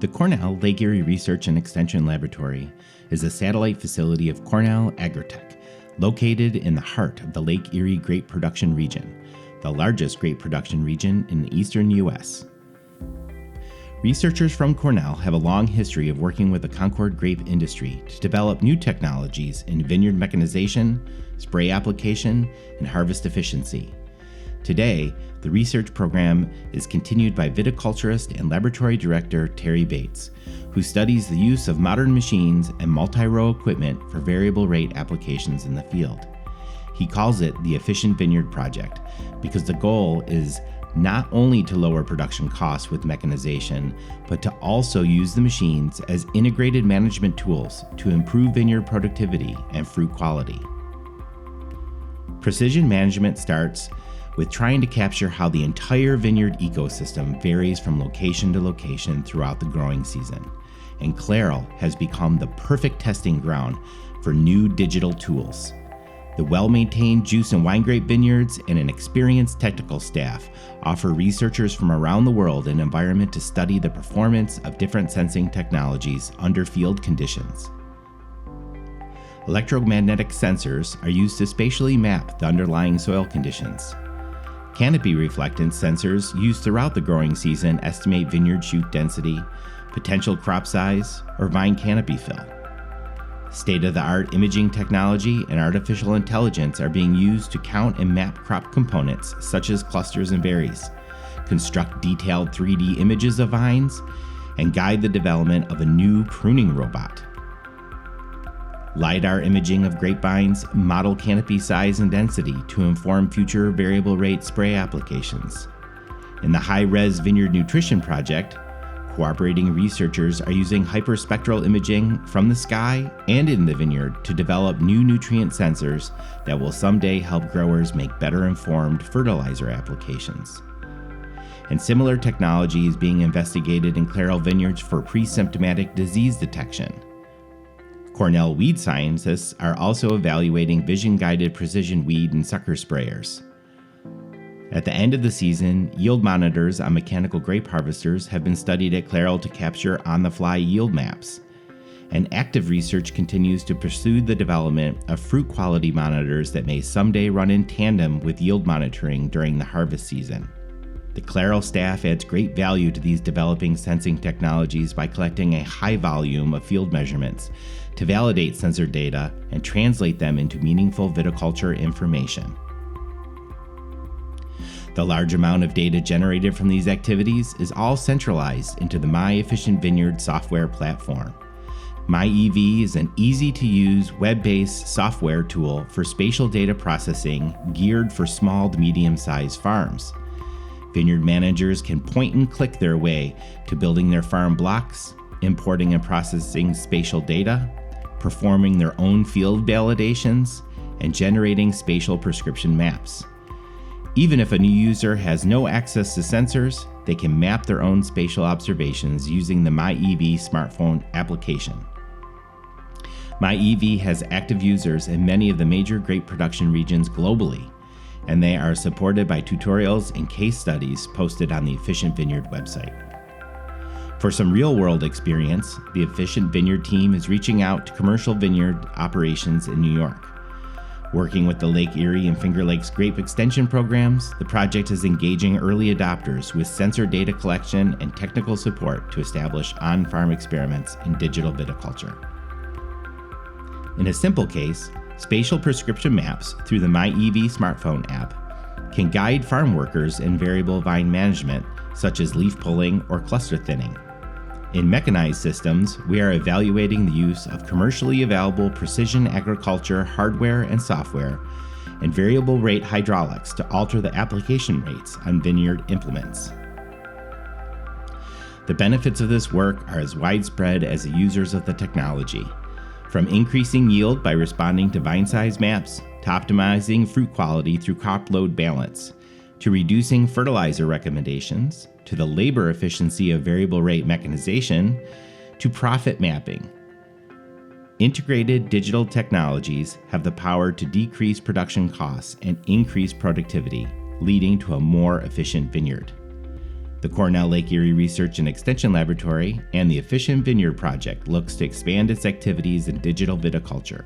The Cornell Lake Erie Research and Extension Laboratory is a satellite facility of Cornell Agritech, located in the heart of the Lake Erie grape production region, the largest grape production region in the eastern U.S. Researchers from Cornell have a long history of working with the Concord grape industry to develop new technologies in vineyard mechanization, spray application, and harvest efficiency. Today, the research program is continued by viticulturist and laboratory director Terry Bates, who studies the use of modern machines and multi-row equipment for variable rate applications in the field. He calls it the Efficient Vineyard Project because the goal is not only to lower production costs with mechanization, but to also use the machines as integrated management tools to improve vineyard productivity and fruit quality. Precision management starts with trying to capture how the entire vineyard ecosystem varies from location to location throughout the growing season, and CLEREL has become the perfect testing ground for new digital tools. The well-maintained juice and wine grape vineyards and an experienced technical staff offer researchers from around the world an environment to study the performance of different sensing technologies under field conditions. Electromagnetic sensors are used to spatially map the underlying soil conditions. Canopy reflectance sensors used throughout the growing season estimate vineyard shoot density, potential crop size, or vine canopy fill. State-of-the-art imaging technology and artificial intelligence are being used to count and map crop components such as clusters and berries, construct detailed 3D images of vines, and guide the development of a new pruning robot. LiDAR imaging of grapevines model canopy size and density to inform future variable rate spray applications. In the high-res Vineyard Nutrition Project, cooperating researchers are using hyperspectral imaging from the sky and in the vineyard to develop new nutrient sensors that will someday help growers make better informed fertilizer applications. And similar technology is being investigated in CLEREL vineyards for pre-symptomatic disease detection. Cornell weed scientists are also evaluating vision-guided precision weed and sucker sprayers. At the end of the season, yield monitors on mechanical grape harvesters have been studied at CLEREL to capture on-the-fly yield maps. And active research continues to pursue the development of fruit quality monitors that may someday run in tandem with yield monitoring during the harvest season. The CLEREL staff adds great value to these developing sensing technologies by collecting a high volume of field measurements to validate sensor data and translate them into meaningful viticulture information. The large amount of data generated from these activities is all centralized into the My Efficient Vineyard software platform. MyEV is an easy-to-use web-based software tool for spatial data processing geared for small to medium-sized farms. Vineyard managers can point and click their way to building their farm blocks, importing and processing spatial data, performing their own field validations, and generating spatial prescription maps. Even if a new user has no access to sensors, they can map their own spatial observations using the MyEV smartphone application. MyEV has active users in many of the major grape production regions globally, and they are supported by tutorials and case studies posted on the Efficient Vineyard website. For some real-world experience, the Efficient Vineyard team is reaching out to commercial vineyard operations in New York. Working with the Lake Erie and Finger Lakes grape extension programs, the project is engaging early adopters with sensor data collection and technical support to establish on-farm experiments in digital viticulture. In a simple case, spatial prescription maps through the MyEV smartphone app can guide farm workers in variable vine management, such as leaf pulling or cluster thinning. In mechanized systems, we are evaluating the use of commercially available precision agriculture hardware and software and variable rate hydraulics to alter the application rates on vineyard implements. The benefits of this work are as widespread as the users of the technology, from increasing yield by responding to vine size maps, to optimizing fruit quality through crop load balance, to reducing fertilizer recommendations, to the labor efficiency of variable rate mechanization, to profit mapping. Integrated digital technologies have the power to decrease production costs and increase productivity, leading to a more efficient vineyard. The Cornell Lake Erie Research and Extension Laboratory and the Efficient Vineyard Project looks to expand its activities in digital viticulture.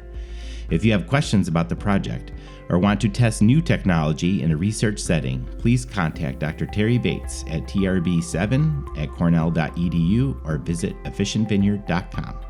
If you have questions about the project or want to test new technology in a research setting, please contact Dr. Terry Bates at trb7@cornell.edu or visit efficientvineyard.com.